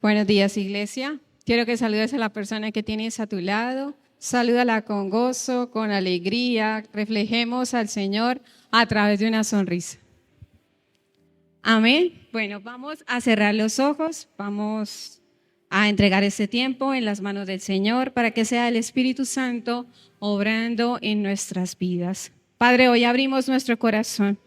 Buenos días, iglesia. Quiero que saludes a la persona que tienes a tu lado. Salúdala con gozo, con alegría. Reflejemos al Señor a través de una sonrisa. Amén. Bueno, vamos a cerrar los ojos. Vamos a entregar este tiempo en las manos del Señor para que sea el Espíritu Santo obrando en nuestras vidas. Padre, hoy abrimos nuestro corazón.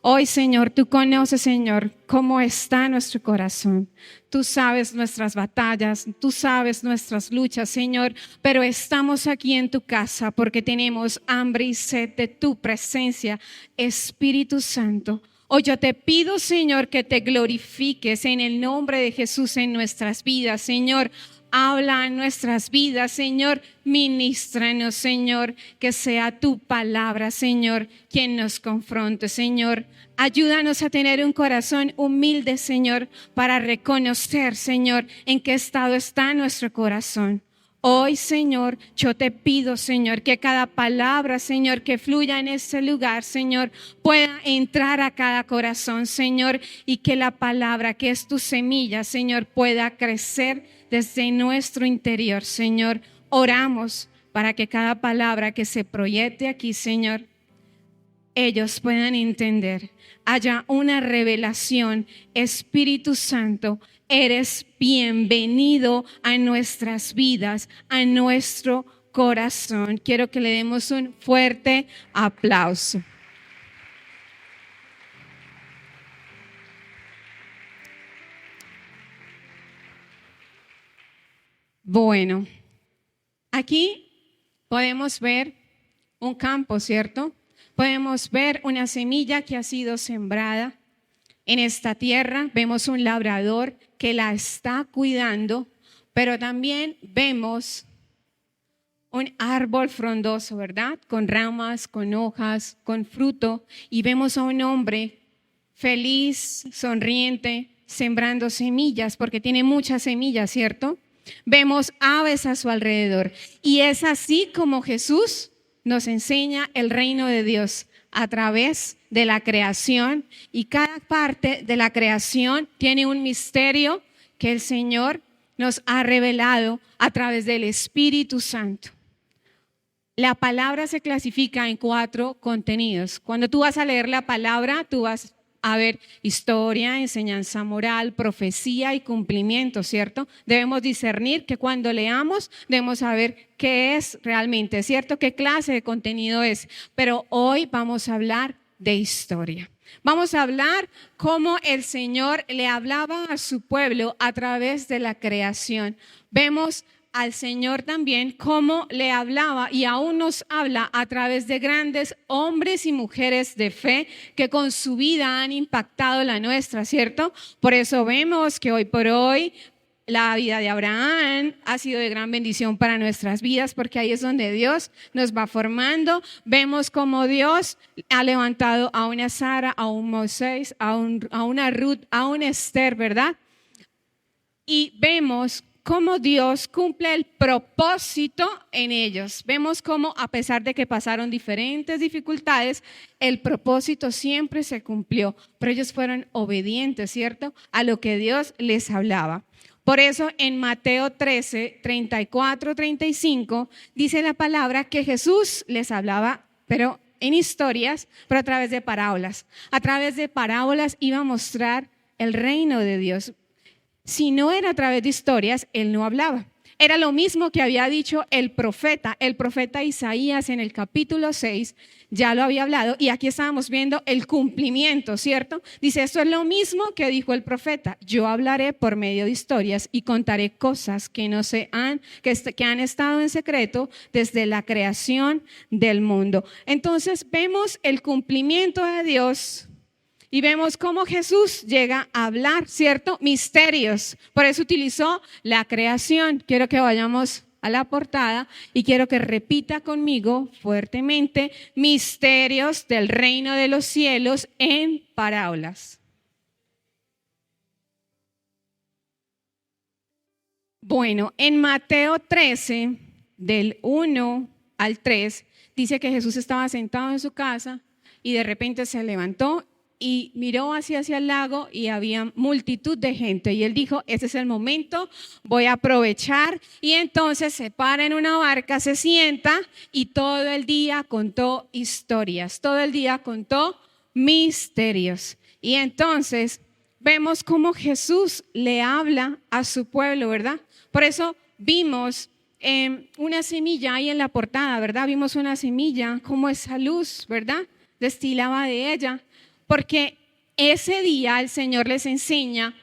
Hoy, Señor, tú conoces, Señor, cómo está nuestro corazón. Tú sabes nuestras batallas, tú sabes nuestras luchas, Señor, pero estamos aquí en tu casa porque tenemos hambre y sed de tu presencia, Espíritu Santo. Hoy yo te pido, Señor, que te glorifiques en el nombre de Jesús en nuestras vidas, Señor. Habla en nuestras vidas, Señor, ministranos, Señor, que sea tu palabra, Señor, quien nos confronte, Señor. Ayúdanos a tener un corazón humilde, Señor, para reconocer, Señor, en qué estado está nuestro corazón. Hoy, Señor, yo te pido, Señor, que cada palabra, Señor, que fluya en este lugar, Señor, pueda entrar a cada corazón, Señor, y que la palabra, que es tu semilla, Señor, pueda crecer desde nuestro interior, Señor. Oramos para que cada palabra que se proyecte aquí, Señor, ellos puedan entender, haya una revelación. Espíritu Santo, eres bienvenido a nuestras vidas, a nuestro corazón. Quiero que le demos un fuerte aplauso. Bueno, aquí podemos ver un campo, ¿cierto? Podemos ver una semilla que ha sido sembrada en esta tierra. Vemos un labrador que la está cuidando, pero también vemos un árbol frondoso, ¿verdad? Con ramas, con hojas, con fruto. Y vemos a un hombre feliz, sonriente, sembrando semillas, porque tiene muchas semillas, ¿cierto? Vemos aves a su alrededor. Y es así como Jesús nos enseña el reino de Dios a través de la creación, y cada parte de la creación tiene un misterio que el Señor nos ha revelado a través del Espíritu Santo. La palabra se clasifica en 4 contenidos. Cuando tú vas a leer la palabra, tú vas a ver historia, enseñanza moral, profecía y cumplimiento, ¿cierto? Debemos discernir que cuando leamos debemos saber qué es realmente, ¿cierto? ¿Qué clase de contenido es? Pero hoy vamos a hablar de historia. Vamos a hablar cómo el Señor le hablaba a su pueblo a través de la creación. Vemos al Señor también cómo le hablaba y aún nos habla a través de grandes hombres y mujeres de fe que con su vida han impactado la nuestra, ¿cierto? Por eso vemos que hoy por hoy la vida de Abraham ha sido de gran bendición para nuestras vidas, porque ahí es donde Dios nos va formando. Vemos cómo Dios ha levantado a una Sara, a un Moisés, a una Ruth, a un Esther, ¿verdad? Y vemos cómo Dios cumple el propósito en ellos. Vemos cómo, a pesar de que pasaron diferentes dificultades, el propósito siempre se cumplió, pero ellos fueron obedientes, ¿cierto?, a lo que Dios les hablaba. Por eso en Mateo 13, 34, 35 dice la palabra que Jesús les hablaba, pero en historias, pero a través de parábolas. A través de parábolas iba a mostrar el reino de Dios. Si no era a través de historias, él no hablaba. Era lo mismo que había dicho el profeta Isaías en el capítulo 6, ya lo había hablado, y aquí estábamos viendo el cumplimiento, ¿cierto? Dice, esto es lo mismo que dijo el profeta: yo hablaré por medio de historias y contaré cosas que que han estado en secreto desde la creación del mundo. Entonces vemos el cumplimiento de Dios. Y vemos cómo Jesús llega a hablar, ¿cierto? Misterios. Por eso utilizó la creación. Quiero que vayamos a la portada y quiero que repita conmigo fuertemente: misterios del reino de los cielos en parábolas. Bueno, en Mateo 13, del 1 al 3, dice que Jesús estaba sentado en su casa y de repente se levantó y miró hacia el lago y había multitud de gente. Y él dijo, este es el momento, voy a aprovechar. Y entonces se para en una barca, se sienta y todo el día contó historias, todo el día contó misterios. Y entonces vemos cómo Jesús le habla a su pueblo, ¿verdad? Por eso vimos una semilla ahí en la portada, ¿verdad? Vimos una semilla, como esa luz, ¿verdad? Destilaba de ella, porque ese día el Señor les enseña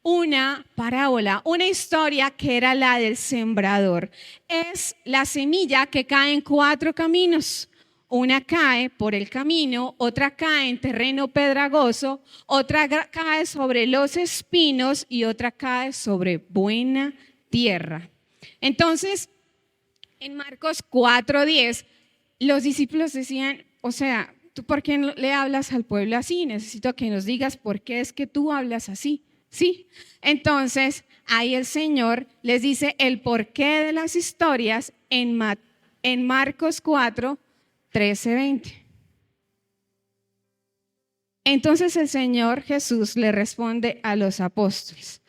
una parábola, una historia que era la del sembrador. Es la semilla que cae en 4 caminos. Una cae por el camino, otra cae en terreno pedregoso, otra cae sobre los espinos y otra cae sobre buena tierra. Entonces, en Marcos 4:10, los discípulos decían, o sea, ¿tú por qué no le hablas al pueblo así? Necesito que nos digas por qué es que tú hablas así. ¿Sí? Entonces, ahí el Señor les dice el porqué de las historias en Marcos 4:13-20. Entonces el Señor Jesús le responde a los apóstoles.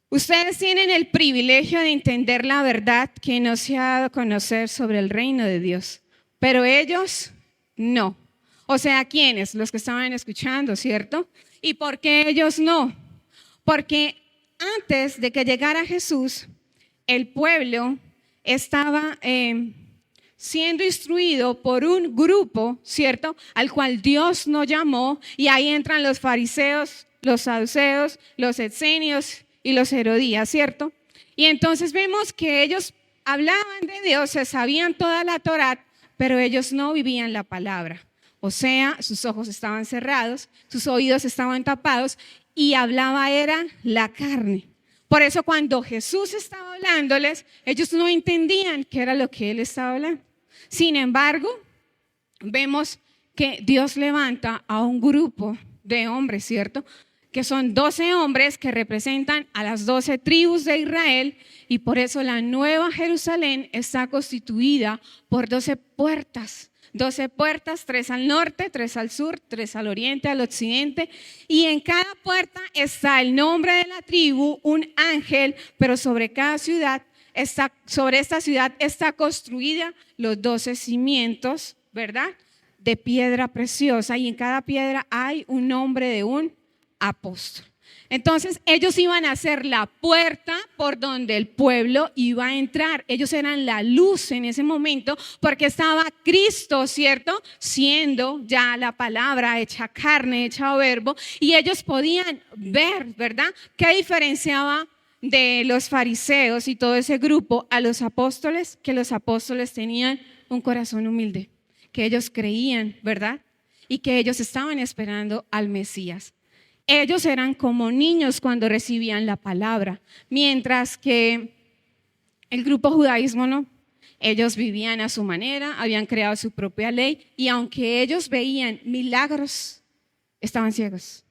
Ustedes tienen el privilegio de entender la verdad que nos se ha dado a conocer sobre el reino de Dios, pero ellos no. O sea, ¿quiénes? Los que estaban escuchando, ¿cierto? ¿Y por qué ellos no? Porque antes de que llegara Jesús, el pueblo estaba siendo instruido por un grupo, ¿cierto? Al cual Dios no llamó, y ahí entran los fariseos, los saduceos, los esenios y los herodías, ¿cierto? Y entonces vemos que ellos hablaban de Dios, se sabían toda la Torá, pero ellos no vivían la palabra. O sea, sus ojos estaban cerrados, sus oídos estaban tapados y hablaba era la carne. Por eso cuando Jesús estaba hablándoles, ellos no entendían qué era lo que Él estaba hablando. Sin embargo, vemos que Dios levanta a un grupo de hombres, ¿cierto? Que son 12 hombres que representan a las 12 tribus de Israel, y por eso la Nueva Jerusalén está constituida por 12 puertas. 12 puertas, 3 al norte, 3 al sur, 3 al oriente, al occidente, y en cada puerta está el nombre de la tribu, un ángel, pero sobre cada ciudad sobre esta ciudad está construida los 12 cimientos, ¿verdad? De piedra preciosa, y en cada piedra hay un nombre de un apóstol. Entonces ellos iban a ser la puerta por donde el pueblo iba a entrar. Ellos eran la luz en ese momento, porque estaba Cristo, ¿cierto? Siendo ya la palabra hecha carne, hecha verbo, y ellos podían ver, ¿verdad? ¿Qué diferenciaba de los fariseos y todo ese grupo a los apóstoles? Que los apóstoles tenían un corazón humilde, que ellos creían, ¿verdad? Y que ellos estaban esperando al Mesías. Ellos eran como niños cuando recibían la palabra, mientras que el grupo judaísmo no. Ellos vivían a su manera, habían creado su propia ley, y aunque ellos veían milagros, estaban ciegos.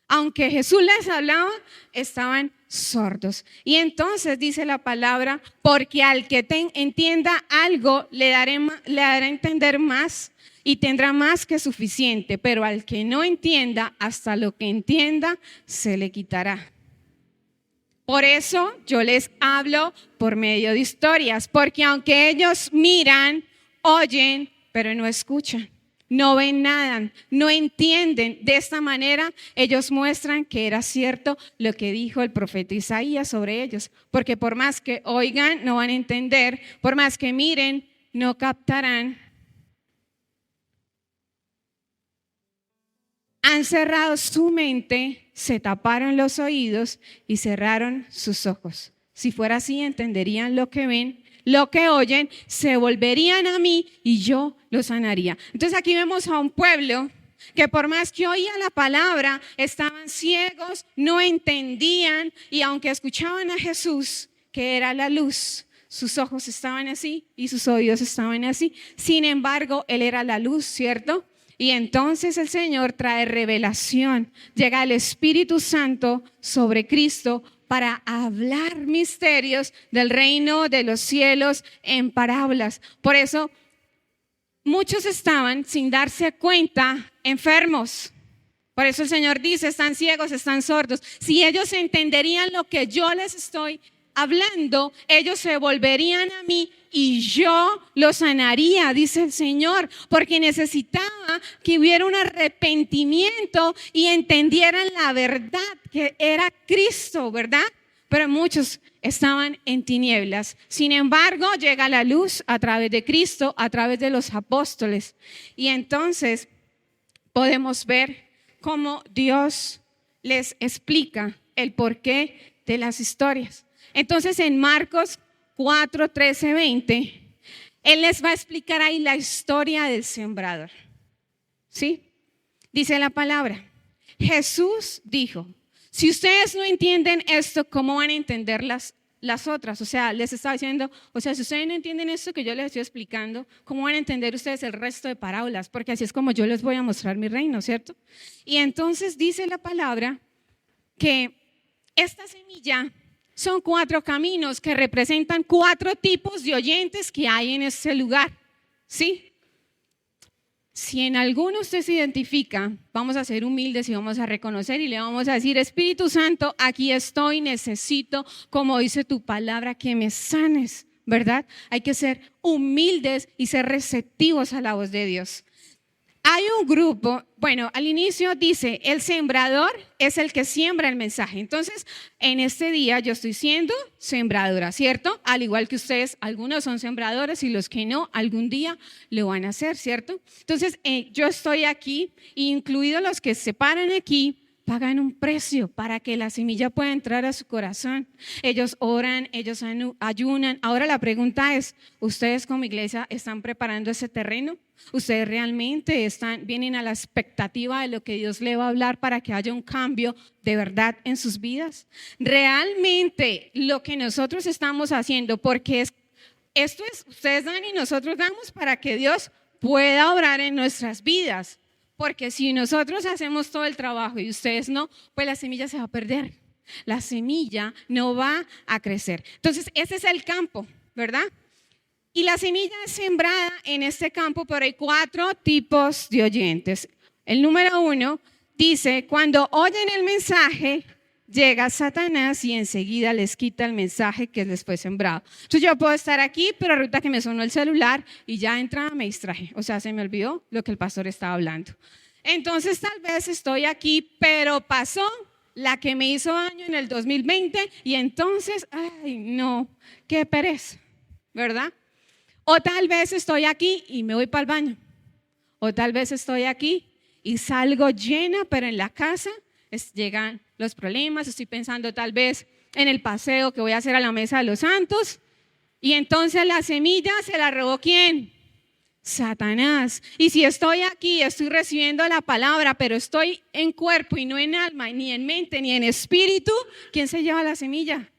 Aunque Jesús les hablaba, estaban sordos. Y entonces dice la palabra, porque al que entienda algo, le dará a entender más, y tendrá más que suficiente, pero al que no entienda, hasta lo que entienda, se le quitará. Por eso yo les hablo por medio de historias, porque aunque ellos miran, oyen, pero no escuchan, no ven nada, no entienden. De esta manera ellos muestran que era cierto lo que dijo el profeta Isaías sobre ellos, porque por más que oigan, no van a entender, por más que miren, no captarán. Han cerrado su mente, se taparon los oídos y cerraron sus ojos. Si fuera así, entenderían lo que ven, lo que oyen, se volverían a mí y yo los sanaría. Entonces aquí vemos a un pueblo que por más que oían la palabra, estaban ciegos, no entendían, y aunque escuchaban a Jesús, que era la luz, sus ojos estaban así y sus oídos estaban así. Sin embargo, Él era la luz, ¿cierto? Y entonces el Señor trae revelación, llega el Espíritu Santo sobre Cristo para hablar misterios del reino de los cielos en parábolas. Por eso muchos estaban sin darse cuenta enfermos, Por eso el Señor dice, están ciegos, están sordos. Si ellos entenderían lo que yo les estoy hablando, ellos se volverían a mí y yo los sanaría, dice el Señor, porque necesitaba que hubiera un arrepentimiento y entendieran la verdad que era Cristo, ¿verdad? Pero muchos estaban en tinieblas. Sin embargo, llega la luz a través de Cristo, a través de los apóstoles. Y entonces podemos ver cómo Dios les explica el porqué de las historias. Entonces en Marcos 4, 13, 20, Él les va a explicar ahí la historia del sembrador. ¿Sí? Dice la palabra. Jesús dijo, si ustedes no entienden esto, ¿cómo van a entender las otras? O sea, les estaba diciendo, si ustedes no entienden esto que yo les estoy explicando, ¿cómo van a entender ustedes el resto de parábolas? Porque así es como yo les voy a mostrar mi reino, ¿cierto? Y entonces dice la palabra que esta semilla son 4 caminos que representan 4 tipos de oyentes que hay en este lugar, ¿sí? Si en alguno usted se identifica, vamos a ser humildes y vamos a reconocer y le vamos a decir, Espíritu Santo, aquí estoy, necesito, como dice tu palabra, que me sanes, ¿verdad? Hay que ser humildes y ser receptivos a la voz de Dios. Hay un grupo, bueno, al inicio dice, el sembrador es el que siembra el mensaje. Entonces, en este día yo estoy siendo sembradora, ¿cierto? Al igual que ustedes, algunos son sembradores y los que no, algún día lo van a hacer, ¿cierto? Entonces, yo estoy aquí, incluidos los que se paran aquí, pagan un precio para que la semilla pueda entrar a su corazón. Ellos oran, ellos ayunan. Ahora la pregunta es, ¿ustedes como iglesia están preparando ese terreno? ¿Ustedes realmente vienen a la expectativa de lo que Dios le va a hablar para que haya un cambio de verdad en sus vidas? Realmente lo que nosotros estamos haciendo, porque esto es, ustedes dan y nosotros damos para que Dios pueda obrar en nuestras vidas. Porque si nosotros hacemos todo el trabajo y ustedes no, pues la semilla se va a perder. La semilla no va a crecer. Entonces, ese es el campo, ¿verdad? Y la semilla es sembrada en este campo, pero hay 4 tipos de oyentes. El número 1 dice, cuando oyen el mensaje, llega Satanás y enseguida les quita el mensaje que les fue sembrado. Entonces yo puedo estar aquí, pero ahorita que me sonó el celular y ya entraba me distraje. O sea, se me olvidó lo que el pastor estaba hablando. Entonces tal vez estoy aquí, pero pasó la que me hizo daño en el 2020 y entonces, ay no, qué pereza, ¿verdad? O tal vez estoy aquí y me voy para el baño. O tal vez estoy aquí y salgo llena, pero en la casa llegan los problemas. Estoy pensando tal vez en el paseo que voy a hacer a la mesa de los santos. Y entonces la semilla se la robó ¿quién? Satanás. Y si estoy aquí, estoy recibiendo la palabra, pero estoy en cuerpo y no en alma, ni en mente, ni en espíritu, ¿quién se lleva la semilla?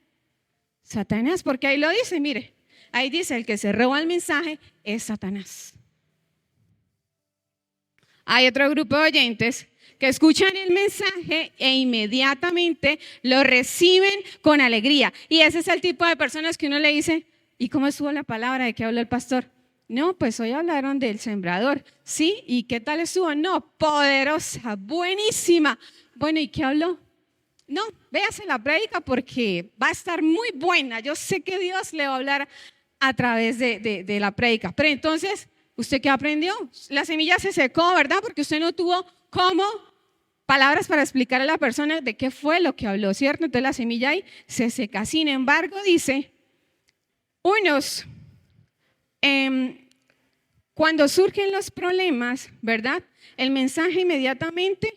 Satanás, porque ahí lo dice, mire. Ahí dice, el que se roba el mensaje es Satanás. Hay otro grupo de oyentes que escuchan el mensaje e inmediatamente lo reciben con alegría. Y ese es el tipo de personas que uno le dice, ¿y cómo estuvo la palabra? ¿De qué habló el pastor? No, pues hoy hablaron del sembrador. ¿Sí? ¿Y qué tal estuvo? No, poderosa, buenísima. Bueno, ¿y qué habló? No, véase la prédica porque va a estar muy buena. Yo sé que Dios le va a hablar a través de la prédica. Pero entonces, ¿usted qué aprendió? La semilla se secó, ¿verdad? Porque usted no tuvo como palabras para explicar a la persona de qué fue lo que habló, ¿cierto? Entonces la semilla ahí se seca. Sin embargo, dice, unos, cuando surgen los problemas, ¿verdad? El mensaje inmediatamente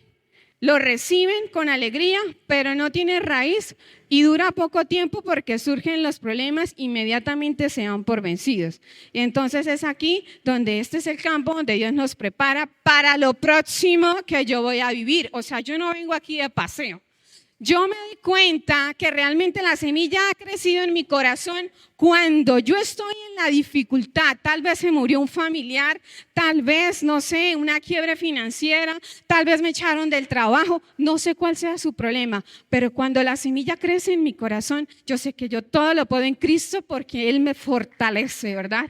lo reciben con alegría, pero no tiene raíz y dura poco tiempo porque surgen los problemas, inmediatamente se dan por vencidos. Y entonces es aquí donde este es el campo donde Dios nos prepara para lo próximo que yo voy a vivir. O sea, yo no vengo aquí de paseo. Yo me doy cuenta que realmente la semilla ha crecido en mi corazón cuando yo estoy en la dificultad. Tal vez se murió un familiar, tal vez, no sé, una quiebre financiera, tal vez me echaron del trabajo, no sé cuál sea su problema. Pero cuando la semilla crece en mi corazón, yo sé que yo todo lo puedo en Cristo porque Él me fortalece, ¿verdad?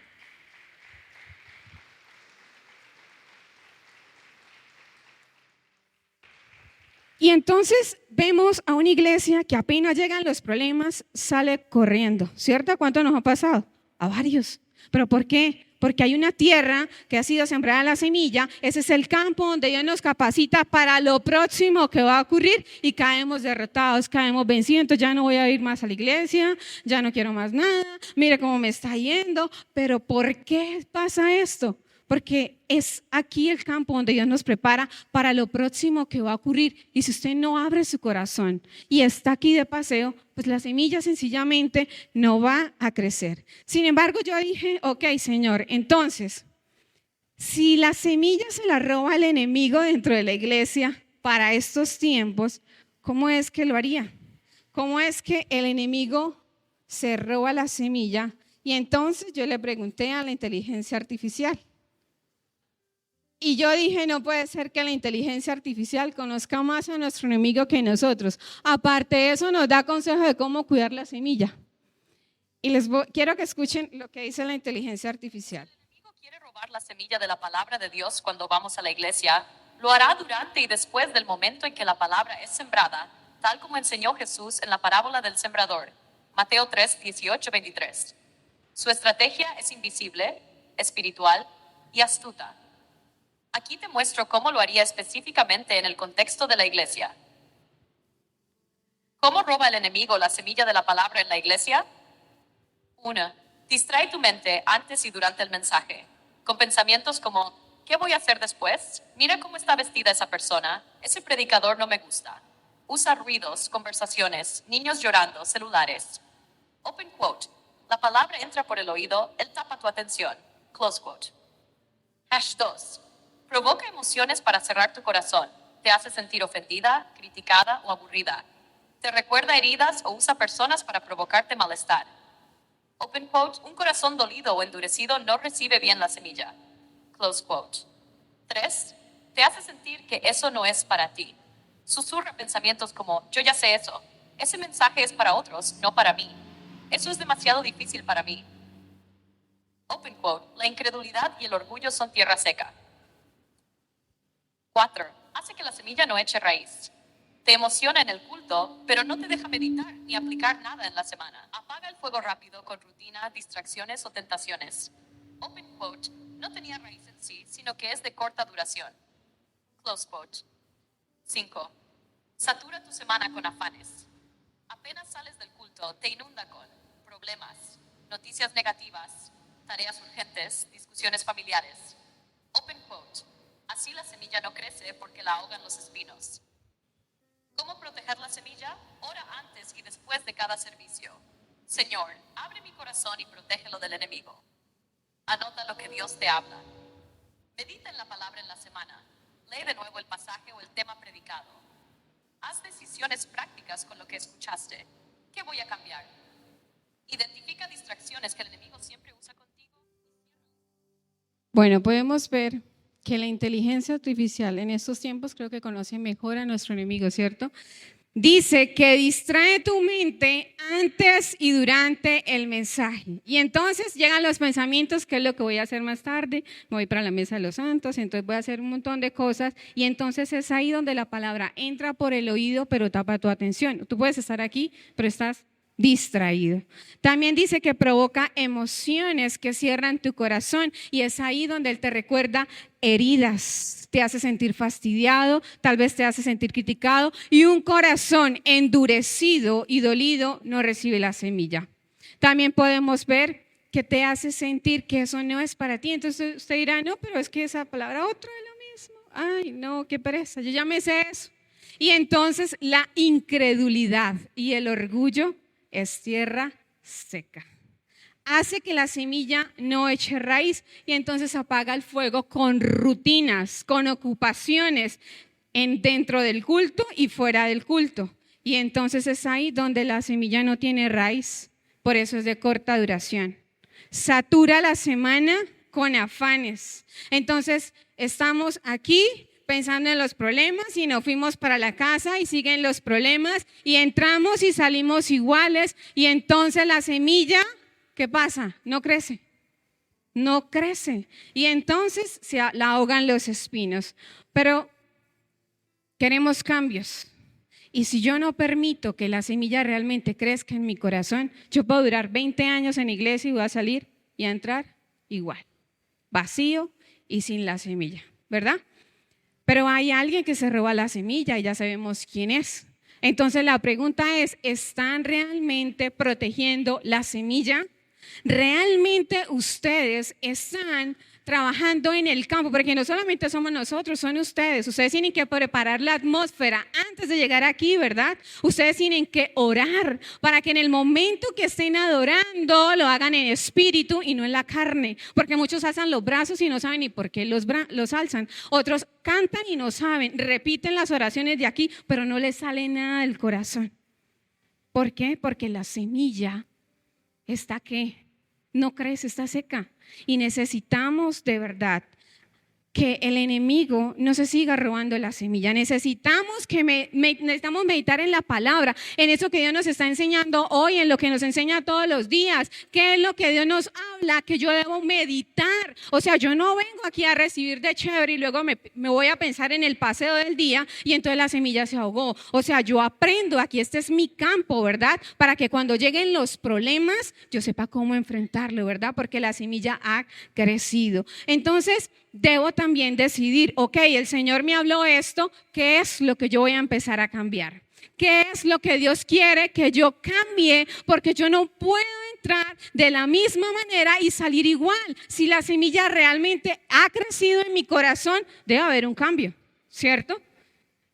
Y entonces vemos a una iglesia que apenas llegan los problemas, sale corriendo, ¿cierto? ¿Cuánto nos ha pasado? A varios. ¿Pero por qué? Porque hay una tierra que ha sido sembrada la semilla, ese es el campo donde Dios nos capacita para lo próximo que va a ocurrir y caemos derrotados, caemos vencidos, entonces ya no voy a ir más a la iglesia, ya no quiero más nada, mire cómo me está yendo, pero ¿por qué pasa esto? Porque es aquí el campo donde Dios nos prepara para lo próximo que va a ocurrir. Y si usted no abre su corazón y está aquí de paseo, pues la semilla sencillamente no va a crecer. Sin embargo, yo dije, ok, Señor, entonces, si la semilla se la roba el enemigo dentro de la iglesia para estos tiempos, ¿cómo es que lo haría? ¿Cómo es que el enemigo se roba la semilla? Y entonces yo le pregunté a la inteligencia artificial. Y yo dije, no puede ser que la inteligencia artificial conozca más a nuestro enemigo que nosotros. Aparte de eso, nos da consejo de cómo cuidar la semilla. Y quiero que escuchen lo que dice la inteligencia artificial. El enemigo quiere robar la semilla de la palabra de Dios cuando vamos a la iglesia. Lo hará durante y después del momento en que la palabra es sembrada, tal como enseñó Jesús en la parábola del sembrador. Mateo 3, 18, 23. Su estrategia es invisible, espiritual y astuta. Aquí te muestro cómo lo haría específicamente en el contexto de la iglesia. ¿Cómo roba el enemigo la semilla de la palabra en la iglesia? 1. Distrae tu mente antes y durante el mensaje, con pensamientos como, ¿qué voy a hacer después? Mira cómo está vestida esa persona, ese predicador no me gusta. Usa ruidos, conversaciones, niños llorando, celulares. Open quote. La palabra entra por el oído, él tapa tu atención. Close quote. Hash 2. Provoca emociones para cerrar tu corazón. Te hace sentir ofendida, criticada o aburrida. Te recuerda heridas o usa personas para provocarte malestar. Open quote. Un corazón dolido o endurecido no recibe bien la semilla. Close quote. 3. Te hace sentir que eso no es para ti. Susurra pensamientos como, yo ya sé eso. Ese mensaje es para otros, no para mí. Eso es demasiado difícil para mí. Open quote. La incredulidad y el orgullo son tierra seca. 4. Hace que la semilla no eche raíz. Te emociona en el culto, pero no te deja meditar ni aplicar nada en la semana. Apaga el fuego rápido con rutina, distracciones o tentaciones. Open quote. No tenía raíz en sí, sino que es de corta duración. Close quote. 5. Satura tu semana con afanes. Apenas sales del culto, te inunda con problemas, noticias negativas, tareas urgentes, discusiones familiares. Open quote. Así la semilla no crece porque la ahogan los espinos. ¿Cómo proteger la semilla? Ora antes y después de cada servicio. Señor, abre mi corazón y protégelo del enemigo. Anota lo que Dios te habla. Medita en la palabra en la semana. Lee de nuevo el pasaje o el tema predicado. Haz decisiones prácticas con lo que escuchaste. ¿Qué voy a cambiar? Identifica distracciones que el enemigo siempre usa contigo. Bueno, podemos ver que la inteligencia artificial en estos tiempos creo que conoce mejor a nuestro enemigo, ¿cierto? Dice que distrae tu mente antes y durante el mensaje. Y entonces llegan los pensamientos, ¿qué es lo que voy a hacer más tarde? Me voy para la mesa de los santos, entonces voy a hacer un montón de cosas. Y entonces es ahí donde la palabra entra por el oído, pero tapa tu atención. Tú puedes estar aquí, pero estás distraído. También dice que provoca emociones que cierran tu corazón y es ahí donde Él te recuerda heridas, te hace sentir fastidiado, tal vez te hace sentir criticado y un corazón endurecido y dolido no recibe la semilla. También podemos ver que te hace sentir que eso no es para ti. Entonces usted dirá, no, pero es que esa palabra otro es lo mismo. Ay, no, qué pereza, yo ya me sé eso. Y entonces la incredulidad y el orgullo es tierra seca. Hace que la semilla no eche raíz y entonces apaga el fuego con rutinas, con ocupaciones dentro del culto y fuera del culto. Y entonces es ahí donde la semilla no tiene raíz, por eso es de corta duración. Satura la semana con afanes. Entonces estamos aquí pensando en los problemas y nos fuimos para la casa y siguen los problemas y entramos y salimos iguales y entonces la semilla, ¿qué pasa? No crece, no crece y entonces la ahogan los espinos. Pero queremos cambios, Y si yo no permito que la semilla realmente crezca en mi corazón, yo puedo durar 20 años en iglesia y voy a salir y a entrar igual, vacío y sin la semilla, ¿verdad? Pero hay alguien que se roba la semilla y ya sabemos quién es. Entonces la pregunta es, ¿están realmente protegiendo la semilla? ¿Realmente ustedes están trabajando en el campo? Porque no solamente somos nosotros, son ustedes. Ustedes tienen que preparar la atmósfera antes de llegar aquí, ¿verdad? Ustedes tienen que orar para que en el momento que estén adorando lo hagan en espíritu y no en la carne. Porque muchos alzan los brazos y no saben ni por qué los alzan. Otros cantan y no saben, repiten las oraciones de aquí, pero no les sale nada del corazón. ¿Por qué? Porque la semilla está ¿qué? No crece, está seca. Y necesitamos de verdad que el enemigo no se siga robando la semilla. Necesitamos necesitamos meditar en la palabra, en eso que Dios nos está enseñando hoy, en lo que nos enseña todos los días. ¿Qué es lo que Dios nos habla que yo debo meditar? O sea, yo no vengo aquí a recibir de chévere y luego me voy a pensar en el paseo del día y entonces la semilla se ahogó. O sea, yo aprendo aquí, este es mi campo, ¿verdad? Para que cuando lleguen los problemas, yo sepa cómo enfrentarlo, ¿verdad? Porque la semilla ha crecido. Entonces, debo también decidir, ok, el Señor me habló esto, ¿qué es lo que yo voy a empezar a cambiar? ¿Qué es lo que Dios quiere que yo cambie? Porque yo no puedo entrar de la misma manera y salir igual. Si la semilla realmente ha crecido en mi corazón, debe haber un cambio, ¿cierto?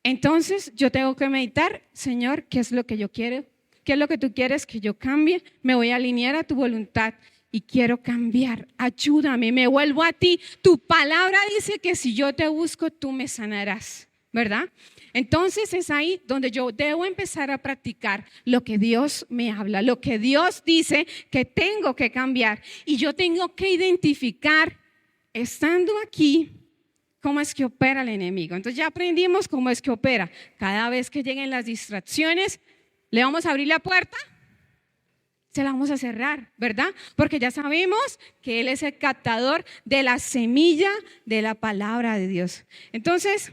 Entonces yo tengo que meditar, Señor, ¿qué es lo que yo quiero? ¿Qué es lo que tú quieres que yo cambie? Me voy a alinear a tu voluntad. Y quiero cambiar, ayúdame, me vuelvo a ti. Tu palabra dice que si yo te busco, tú me sanarás, ¿verdad? Entonces es ahí donde yo debo empezar a practicar lo que Dios me habla, lo que Dios dice que tengo que cambiar. Y yo tengo que identificar, estando aquí, cómo es que opera el enemigo. Entonces ya aprendimos cómo es que opera. Cada vez que lleguen las distracciones, ¿le vamos a abrir la puerta? Se la vamos a cerrar, ¿verdad? Porque ya sabemos que Él es el captador de la semilla de la palabra de Dios. Entonces,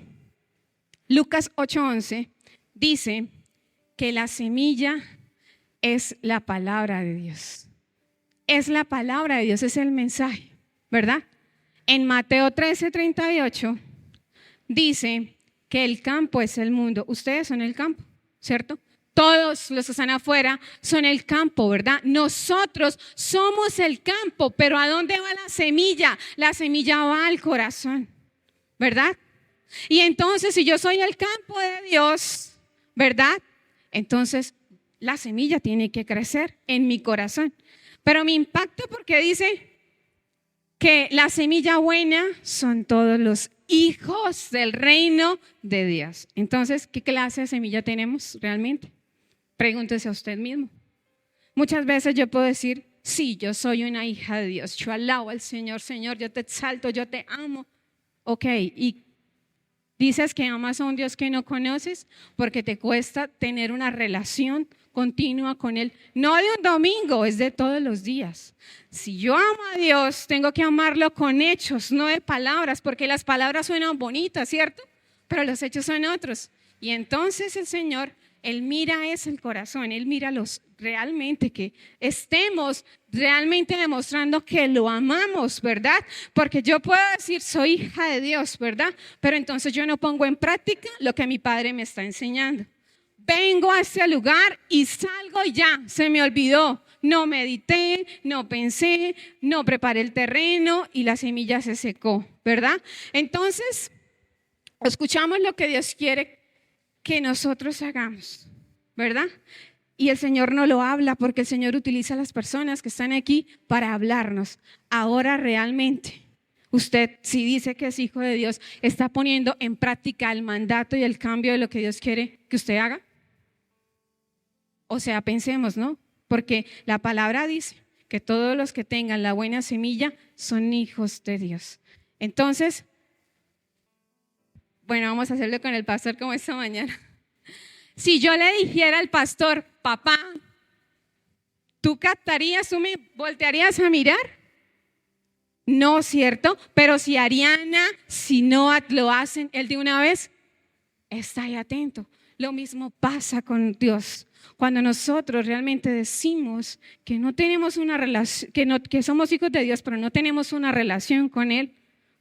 Lucas 8:11 dice que la semilla es la palabra de Dios. Es la palabra de Dios, es el mensaje, ¿verdad? En Mateo 13:38 dice que el campo es el mundo. Ustedes son el campo, ¿cierto? Todos los que están afuera son el campo, ¿verdad? Nosotros somos el campo, pero ¿a dónde va la semilla? La semilla va al corazón, ¿verdad? Y entonces si yo soy el campo de Dios, ¿verdad? Entonces la semilla tiene que crecer en mi corazón. Pero me impacta porque dice que la semilla buena son todos los hijos del reino de Dios. Entonces, ¿qué clase de semilla tenemos realmente? Pregúntese a usted mismo. Muchas veces yo puedo decir, sí, yo soy una hija de Dios, yo alabo al Señor, Señor, yo te exalto, yo te amo. Ok, y dices que amas a un Dios que no conoces porque te cuesta tener una relación continua con Él. No de un domingo, es de todos los días. Si yo amo a Dios, tengo que amarlo con hechos, no de palabras, porque las palabras suenan bonitas, ¿cierto? Pero los hechos son otros. Y entonces el Señor, Él mira es el corazón, Él mira realmente que estemos realmente demostrando que lo amamos, ¿verdad? Porque yo puedo decir soy hija de Dios, ¿verdad? Pero entonces yo no pongo en práctica lo que mi Padre me está enseñando. Vengo a este lugar y salgo y ya, se me olvidó. No medité, no pensé, no preparé el terreno y la semilla se secó, ¿verdad? Entonces, escuchamos lo que Dios quiere que nosotros hagamos, ¿verdad? Y el Señor no lo habla porque el Señor utiliza a las personas que están aquí para hablarnos. Ahora realmente, usted si dice que es hijo de Dios, ¿está poniendo en práctica el mandato y el cambio de lo que Dios quiere que usted haga? O sea, pensemos, ¿no? Porque la palabra dice que todos los que tengan la buena semilla son hijos de Dios. Entonces, bueno, vamos a hacerlo con el pastor como esta mañana. Si yo le dijera al pastor, papá, ¿tú captarías, tú me voltearías a mirar? No, ¿cierto? Pero si Ariana, si Noah lo hacen, él de una vez está ahí atento. Lo mismo pasa con Dios. Cuando nosotros realmente decimos que no tenemos una relación, que somos hijos de Dios, pero no tenemos una relación con Él,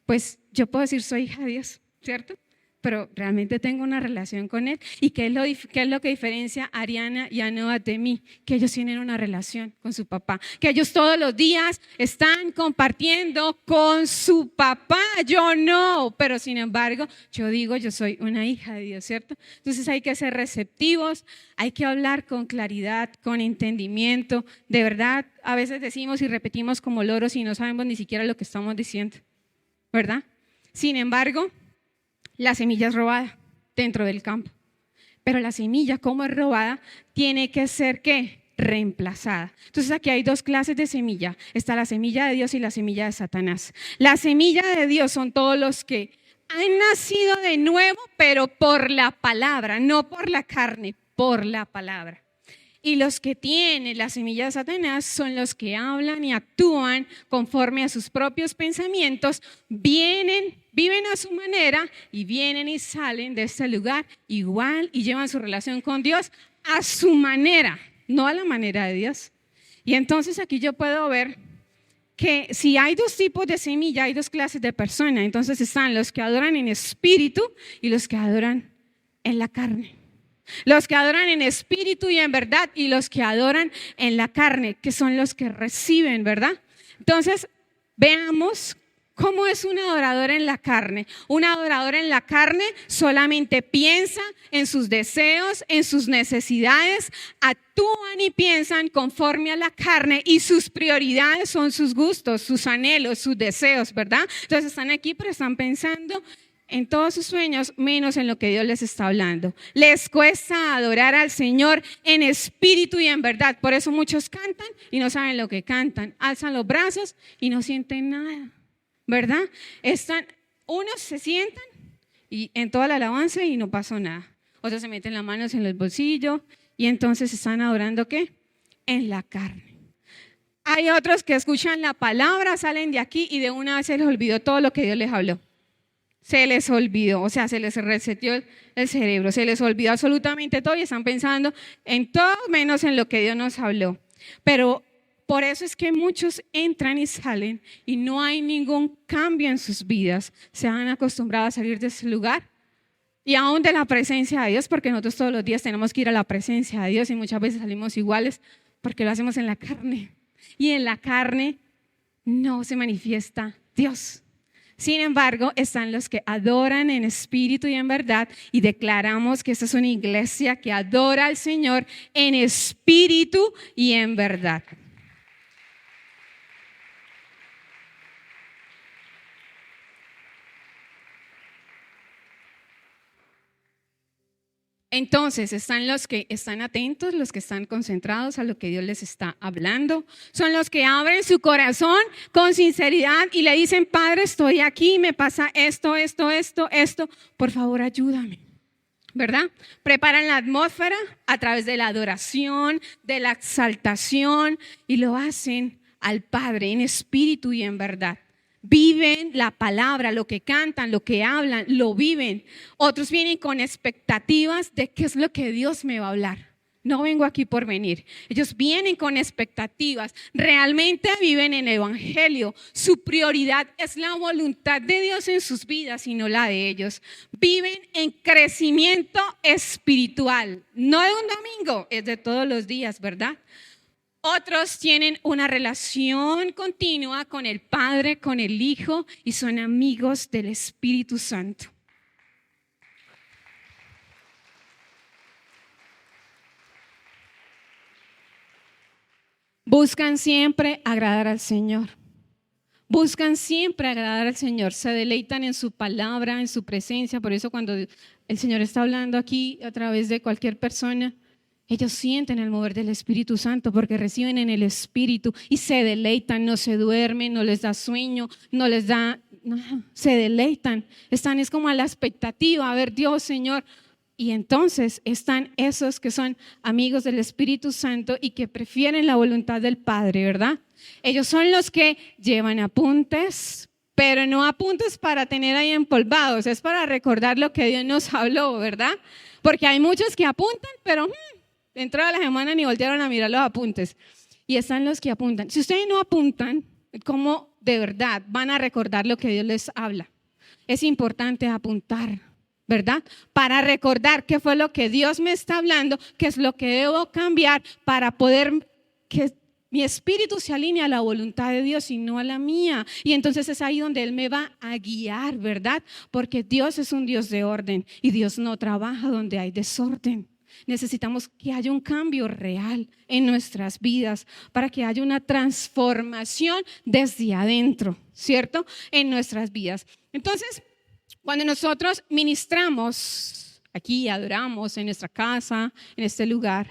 pues yo puedo decir soy hija de Dios, ¿cierto? Pero realmente tengo una relación con Él. ¿Y qué es lo que diferencia a Ariana y a Noah de mí? Que ellos tienen una relación con su papá, que ellos todos los días están compartiendo con su papá. Yo no, pero sin embargo, yo digo, yo soy una hija de Dios, ¿cierto? Entonces hay que ser receptivos, hay que hablar con claridad, con entendimiento. De verdad, a veces decimos y repetimos como loros y no sabemos ni siquiera lo que estamos diciendo, ¿verdad? Sin embargo, la semilla es robada dentro del campo, pero la semilla, como es robada, tiene que ser ¿qué? Reemplazada. Entonces aquí hay dos clases de semilla. Está la semilla de Dios y la semilla de Satanás. La semilla de Dios son todos los que han nacido de nuevo, pero por la palabra, no por la carne, por la palabra. Y los que tienen la semilla de Satanás son los que hablan y actúan conforme a sus propios pensamientos, viven a su manera y vienen y salen de este lugar igual y llevan su relación con Dios a su manera, no a la manera de Dios. Y entonces aquí yo puedo ver que si hay dos tipos de semilla, hay dos clases de personas. Entonces están los que adoran en espíritu y los que adoran en la carne. Los que adoran en espíritu y en verdad y los que adoran en la carne, que son los que reciben, ¿verdad? Entonces, veamos cómo es un adorador en la carne. Un adorador en la carne solamente piensa en sus deseos, en sus necesidades, actúan y piensan conforme a la carne y sus prioridades son sus gustos, sus anhelos, sus deseos, ¿verdad? Entonces están aquí, pero están pensando en todos sus sueños, menos en lo que Dios les está hablando. Les cuesta adorar al Señor en espíritu y en verdad. Por eso muchos cantan y no saben lo que cantan. Alzan los brazos y no sienten nada, ¿verdad? Unos se sientan y en toda la alabanza y no pasó nada. Otros se meten las manos en los bolsillos y entonces están adorando ¿qué? En la carne. Hay otros que escuchan la palabra, salen de aquí y de una vez se les olvidó todo lo que Dios les habló. Se les olvidó, o sea, se les reseteó el cerebro, se les olvidó absolutamente todo y están pensando en todo menos en lo que Dios nos habló. Pero por eso es que muchos entran y salen y no hay ningún cambio en sus vidas. Se han acostumbrado a salir de ese lugar y aún de la presencia de Dios, porque nosotros todos los días tenemos que ir a la presencia de Dios y muchas veces salimos iguales porque lo hacemos en la carne. Y en la carne no se manifiesta Dios. Sin embargo, están los que adoran en espíritu y en verdad y declaramos que esta es una iglesia que adora al Señor en espíritu y en verdad. Entonces están los que están atentos, los que están concentrados a lo que Dios les está hablando. Son los que abren su corazón con sinceridad y le dicen, Padre, estoy aquí, me pasa esto. Por favor, ayúdame. ¿Verdad? Preparan la atmósfera a través de la adoración, de la exaltación y lo hacen al Padre en espíritu y en verdad. Viven la palabra, lo que cantan, lo que hablan, lo viven. Otros vienen con expectativas de qué es lo que Dios me va a hablar. No vengo aquí por venir. Ellos vienen con expectativas. Realmente viven en el evangelio. Su prioridad es la voluntad de Dios en sus vidas y no la de ellos. Viven en crecimiento espiritual. No de un domingo, es de todos los días, ¿verdad? Otros tienen una relación continua con el Padre, con el Hijo y son amigos del Espíritu Santo. Buscan siempre agradar al Señor. Buscan siempre agradar al Señor. Se deleitan en su palabra, en su presencia. Por eso cuando el Señor está hablando aquí a través de cualquier persona, ellos sienten el mover del Espíritu Santo porque reciben en el Espíritu y se deleitan, no se duermen, no les da sueño, se deleitan. Es como a la expectativa, a ver Dios, Señor. Y entonces están esos que son amigos del Espíritu Santo y que prefieren la voluntad del Padre, ¿verdad? Ellos son los que llevan apuntes, pero no apuntes para tener ahí empolvados, es para recordar lo que Dios nos habló, ¿verdad? Porque hay muchos que apuntan, pero dentro de la semana ni voltearon a mirar los apuntes. Y están los que apuntan. Si ustedes no apuntan, ¿cómo de verdad van a recordar lo que Dios les habla? Es importante apuntar, ¿verdad? Para recordar qué fue lo que Dios me está hablando, qué es lo que debo cambiar para poder que mi espíritu se alinee a la voluntad de Dios y no a la mía. Y entonces es ahí donde Él me va a guiar, ¿verdad? Porque Dios es un Dios de orden y Dios no trabaja donde hay desorden. Necesitamos que haya un cambio real en nuestras vidas para que haya una transformación desde adentro, ¿cierto? En nuestras vidas. Entonces, cuando nosotros ministramos aquí, adoramos en nuestra casa, en este lugar,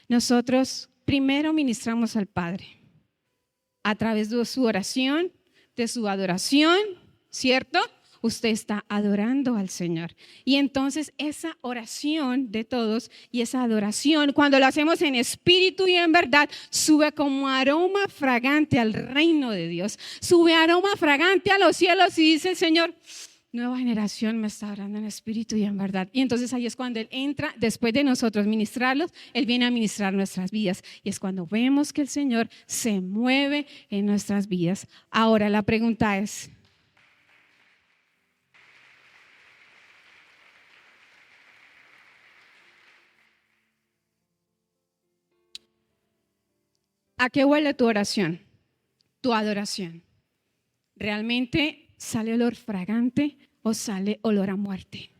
nosotros primero ministramos al Padre a través de su oración, de su adoración, ¿cierto? Usted está adorando al Señor. Y entonces esa oración de todos y esa adoración, cuando lo hacemos en espíritu y en verdad, sube como aroma fragante al reino de Dios. Sube aroma fragante a los cielos y dice el Señor, nueva generación me está orando en espíritu y en verdad. Y entonces ahí es cuando Él entra, después de nosotros ministrarlos, Él viene a ministrar nuestras vidas. Y es cuando vemos que el Señor se mueve en nuestras vidas. Ahora la pregunta es, ¿a qué huele tu oración? Tu adoración. ¿Realmente sale olor fragante o sale olor a muerte?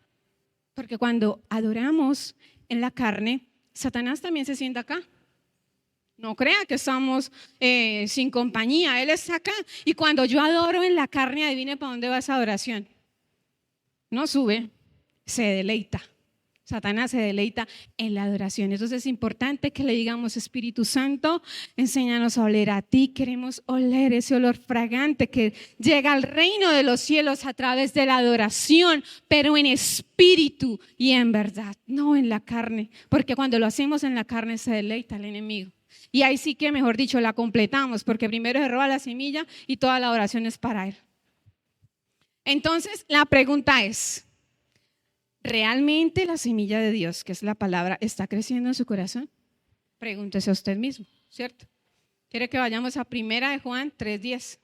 Porque cuando adoramos en la carne, Satanás también se sienta acá. No crea que estamos sin compañía, él está acá. Y cuando yo adoro en la carne, adivine para dónde va esa adoración. No sube, se deleita. Satanás se deleita en la adoración. Entonces es importante que le digamos, Espíritu Santo, enséñanos a oler a ti. Queremos oler ese olor fragante que llega al reino de los cielos a través de la adoración, pero en espíritu y en verdad, no en la carne. Porque cuando lo hacemos en la carne se deleita el enemigo. Y ahí sí que, mejor dicho, la completamos, porque primero se roba la semilla y toda la oración es para él. Entonces la pregunta es, ¿realmente la semilla de Dios, que es la palabra, está creciendo en su corazón? Pregúntese a usted mismo, ¿cierto? ¿Quiere que vayamos a 1 de Juan 3:10?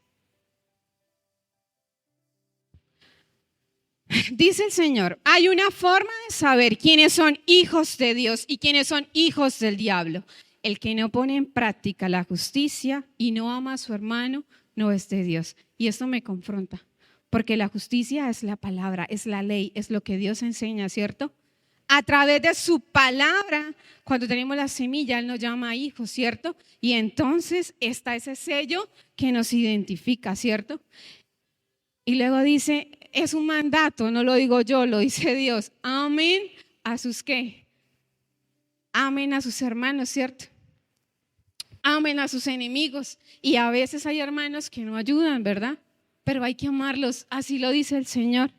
Dice el Señor, hay una forma de saber quiénes son hijos de Dios y quiénes son hijos del diablo. El que no pone en práctica la justicia y no ama a su hermano, no es de Dios. Y esto me confronta. Porque la justicia es la palabra, es la ley, es lo que Dios enseña, ¿cierto? A través de su palabra, cuando tenemos la semilla, Él nos llama hijos, ¿cierto? Y entonces está ese sello que nos identifica, ¿cierto? Y luego dice, es un mandato, no lo digo yo, lo dice Dios. Amen a sus ¿qué? Amen a sus hermanos, ¿cierto? Amen a sus enemigos. Y a veces hay hermanos que no ayudan, ¿verdad? Pero hay que amarlos, así lo dice el Señor.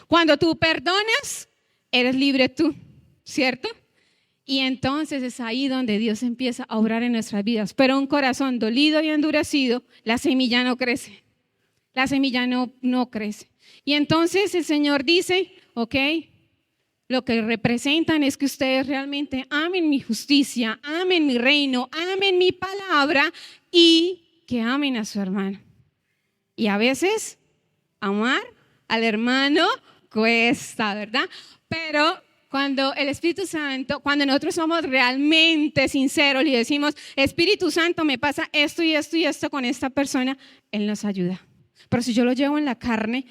Cuando tú perdonas, eres libre tú, ¿cierto? Y entonces es ahí donde Dios empieza a obrar en nuestras vidas. Pero un corazón dolido y endurecido, la semilla no crece. La semilla no crece. Y entonces el Señor dice, ok, lo que representan es que ustedes realmente amen mi justicia, amen mi reino, amen mi palabra y que amen a su hermano. Y a veces amar al hermano cuesta, ¿verdad? Pero cuando el Espíritu Santo, cuando nosotros somos realmente sinceros y decimos, Espíritu Santo, me pasa esto y esto y esto con esta persona, Él nos ayuda. Pero si yo lo llevo en la carne,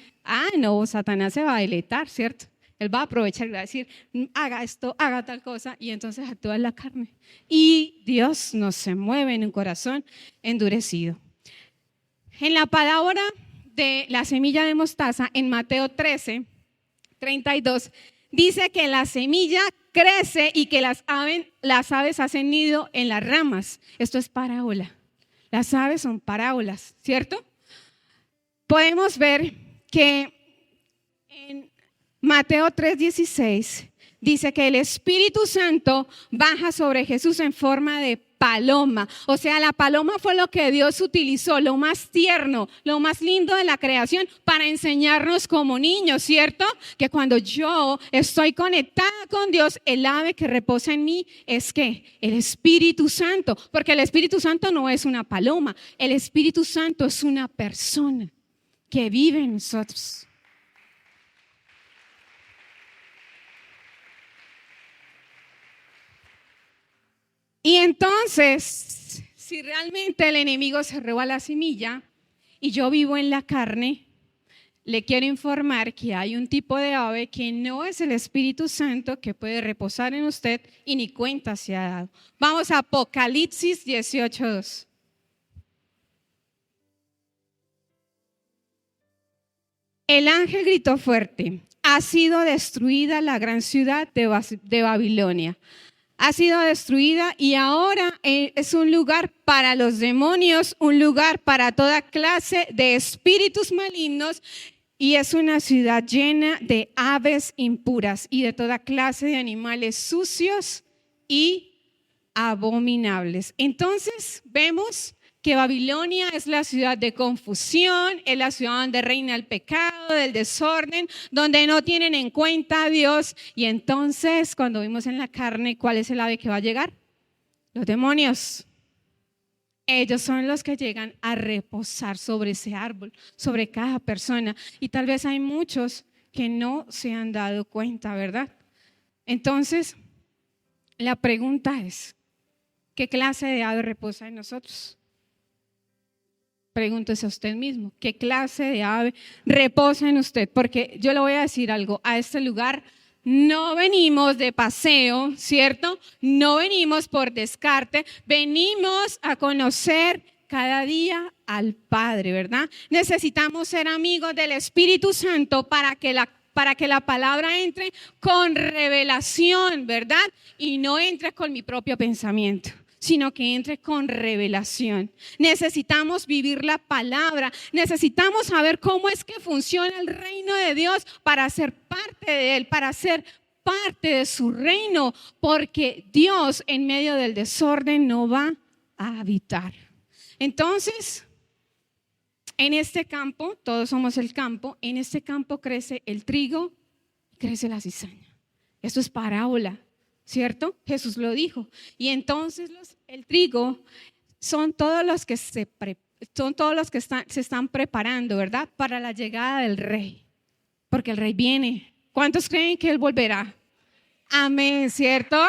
no, Satanás se va a deleitar, ¿cierto? Él va a aprovechar y va a decir, haga esto, haga tal cosa, y entonces actúa en la carne. Y Dios no se mueve en un corazón endurecido. En la parábola de la semilla de mostaza, en Mateo 13:32, dice que la semilla crece y que las aves hacen nido en las ramas. Esto es parábola. Las aves son parábolas, ¿cierto? Podemos ver que en Mateo 3:16 dice que el Espíritu Santo baja sobre Jesús en forma de paloma. O sea, la paloma fue lo que Dios utilizó, lo más tierno, lo más lindo de la creación para enseñarnos como niños, ¿cierto? Que cuando yo estoy conectada con Dios, el ave que reposa en mí es ¿qué? El Espíritu Santo, porque el Espíritu Santo no es una paloma, el Espíritu Santo es una persona que vive en nosotros. Y entonces, si realmente el enemigo se roba la semilla y yo vivo en la carne, le quiero informar que hay un tipo de ave que no es el Espíritu Santo que puede reposar en usted y ni cuenta se ha dado. Vamos a Apocalipsis 18:2. El ángel gritó fuerte: ha sido destruida la gran ciudad de Babilonia. Ha sido destruida y ahora es un lugar para los demonios, un lugar para toda clase de espíritus malignos, y es una ciudad llena de aves impuras y de toda clase de animales sucios y abominables. Entonces vemos que Babilonia es la ciudad de confusión, es la ciudad donde reina el pecado, del desorden, donde no tienen en cuenta a Dios. Y entonces, cuando vimos en la carne, ¿cuál es el ave que va a llegar? Los demonios. Ellos son los que llegan a reposar sobre ese árbol, sobre cada persona. Y tal vez hay muchos que no se han dado cuenta, ¿verdad? Entonces, la pregunta es, ¿qué clase de ave reposa en nosotros? Pregúntese a usted mismo, ¿qué clase de ave reposa en usted? Porque yo le voy a decir algo, a este lugar no venimos de paseo, ¿cierto? No venimos por descarte, venimos a conocer cada día al Padre, ¿verdad? Necesitamos ser amigos del Espíritu Santo para que la palabra entre con revelación, ¿verdad? Y no entre con mi propio pensamiento, sino que entre con revelación. Necesitamos vivir la palabra, necesitamos saber cómo es que funciona el reino de Dios para ser parte de él, para ser parte de su reino, porque Dios en medio del desorden no va a habitar. Entonces, en este campo, todos somos el campo, en este campo crece el trigo, crece la cizaña. Eso es parábola, ¿cierto? Jesús lo dijo. Y entonces el trigo son todos los que se están preparando, ¿verdad? Para la llegada del rey. Porque el rey viene. ¿Cuántos creen que él volverá? Amén, ¿cierto?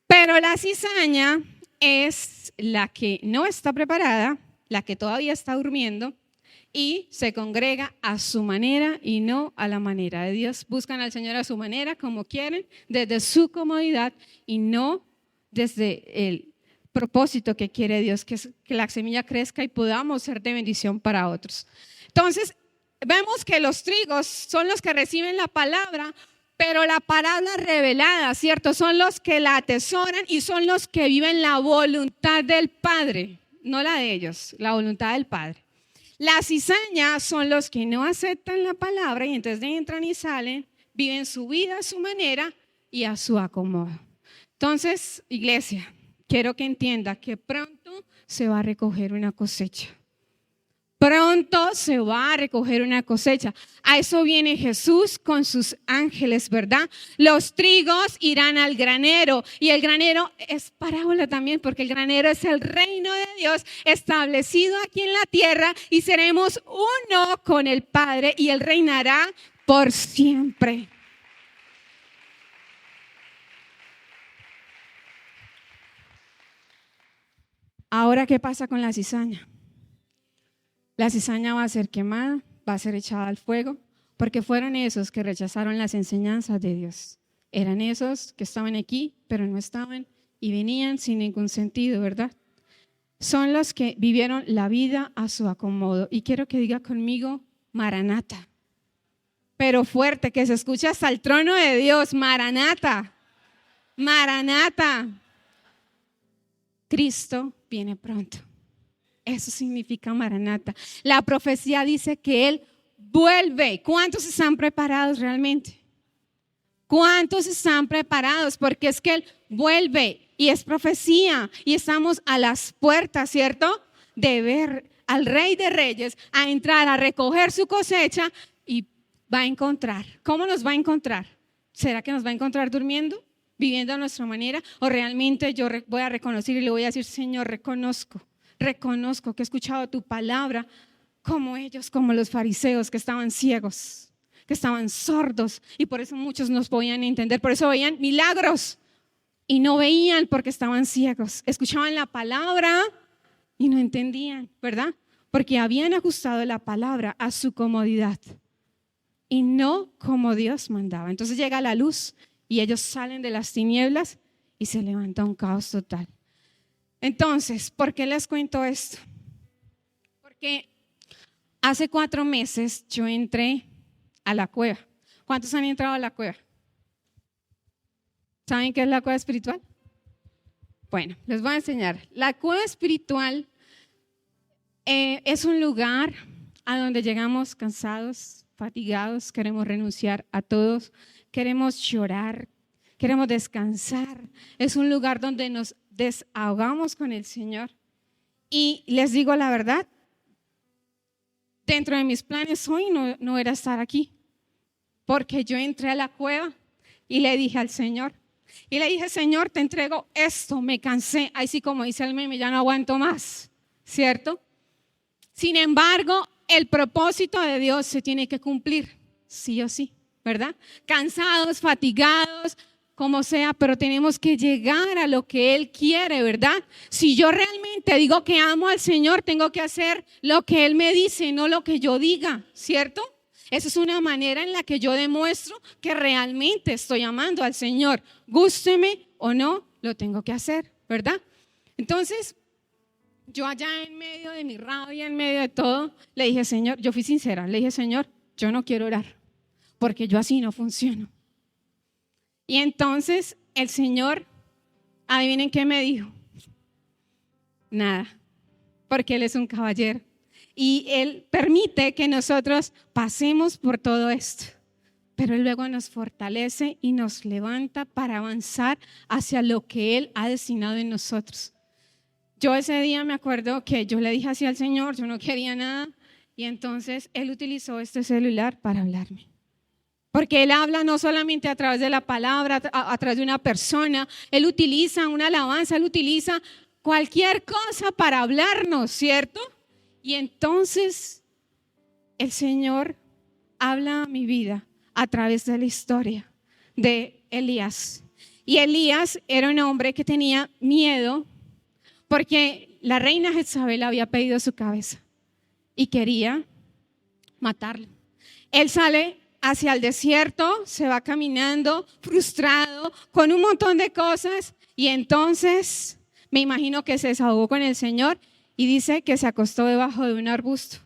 Pero la cizaña es la que no está preparada, la que todavía está durmiendo, y se congrega a su manera y no a la manera de Dios. Buscan al Señor a su manera, como quieren, desde su comodidad y no desde el propósito que quiere Dios, que es que la semilla crezca y podamos ser de bendición para otros. Entonces, vemos que los trigos son los que reciben la palabra, pero la palabra revelada, ¿cierto? Son los que la atesoran y son los que viven la voluntad del Padre, no la de ellos, la voluntad del Padre. La cizaña son los que no aceptan la palabra y entonces entran y salen, viven su vida a su manera y a su acomodo. Entonces, iglesia, quiero que entienda que pronto se va a recoger una cosecha. Pronto se va a recoger una cosecha. A eso viene Jesús con sus ángeles, ¿verdad? Los trigos irán al granero y el granero es parábola también porque el granero es el reino de Dios establecido aquí en la tierra y seremos uno con el Padre y Él reinará por siempre. Ahora, ¿qué pasa con la cizaña? La cizaña va a ser quemada, va a ser echada al fuego, porque fueron esos que rechazaron las enseñanzas de Dios. Eran esos que estaban aquí, pero no estaban y venían sin ningún sentido, ¿verdad? Son los que vivieron la vida a su acomodo. Y quiero que diga conmigo, Maranata. Pero fuerte, que se escuche hasta el trono de Dios, Maranata. Maranata. Cristo viene pronto. Eso significa Maranata. La profecía dice que Él vuelve. ¿Cuántos están preparados realmente? ¿Cuántos están preparados? Porque es que Él vuelve y es profecía y estamos a las puertas, ¿cierto? De ver al Rey de Reyes, a entrar a recoger su cosecha y va a encontrar. ¿Cómo nos va a encontrar? ¿Será que nos va a encontrar durmiendo, viviendo a nuestra manera? ¿O realmente yo voy a reconocer y le voy a decir, Señor, reconozco que he escuchado tu palabra como ellos, como los fariseos que estaban ciegos, que estaban sordos y por eso muchos no podían entender, por eso veían milagros y no veían porque estaban ciegos, escuchaban la palabra y no entendían, ¿verdad? Porque habían ajustado la palabra a su comodidad y no como Dios mandaba. Entonces llega la luz y ellos salen de las tinieblas y se levanta un caos total. Entonces, ¿por qué les cuento esto? Porque hace 4 meses yo entré a la cueva. ¿Cuántos han entrado a la cueva? ¿Saben qué es la cueva espiritual? Bueno, les voy a enseñar. La cueva espiritual es un lugar a donde llegamos cansados, fatigados, queremos renunciar a todos, queremos llorar, queremos descansar. Es un lugar donde nos desahogamos con el Señor. Y les digo la verdad, dentro de mis planes hoy no era estar aquí, porque yo entré a la cueva y le dije al Señor, Señor, te entrego esto, me cansé, ahí sí como dice el meme, ya no aguanto más, ¿cierto? Sin embargo, el propósito de Dios se tiene que cumplir, sí o sí, ¿verdad? Cansados, fatigados, como sea, pero tenemos que llegar a lo que Él quiere, ¿verdad? Si yo realmente digo que amo al Señor, tengo que hacer lo que Él me dice, no lo que yo diga, ¿cierto? Esa es una manera en la que yo demuestro que realmente estoy amando al Señor. Gústeme o no, lo tengo que hacer, ¿verdad? Entonces, yo allá en medio de mi rabia, en medio de todo, le dije, Señor, yo fui sincera, le dije, Señor, yo no quiero orar, porque yo así no funciono. Y entonces el Señor, adivinen qué me dijo. Nada, porque Él es un caballero y Él permite que nosotros pasemos por todo esto, pero Él luego nos fortalece y nos levanta para avanzar hacia lo que Él ha destinado en nosotros. Yo ese día me acuerdo que yo le dije así al Señor, yo no quería nada y entonces Él utilizó este celular para hablarme. Porque Él habla no solamente a través de la palabra, a través de una persona, Él utiliza una alabanza, Él utiliza cualquier cosa para hablarnos, ¿cierto? Y entonces el Señor habla a mi vida a través de la historia de Elías. Y Elías era un hombre que tenía miedo porque la reina Jezabel había pedido su cabeza y quería matarlo. Él sale hacia el desierto, se va caminando frustrado con un montón de cosas y entonces me imagino que se desahogó con el Señor y dice que se acostó debajo de un arbusto.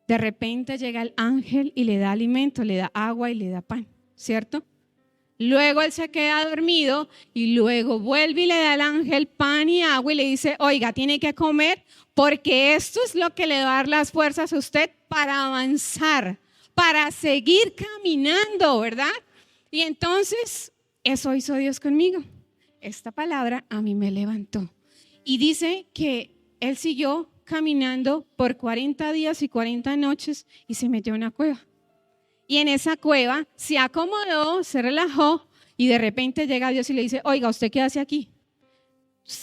De repente llega el ángel y le da alimento, le da agua y le da pan, ¿cierto? Luego él se queda dormido y luego vuelve y le da al ángel pan y agua y le dice, oiga, tiene que comer porque esto es lo que le va a dar las fuerzas a usted para avanzar, para seguir caminando, ¿verdad? Y entonces eso hizo Dios conmigo. Esta palabra a mí me levantó. Y dice que él siguió caminando por 40 días y 40 noches y se metió en una cueva. Y en esa cueva se acomodó, se relajó y de repente llega Dios y le dice, oiga, ¿usted qué hace aquí?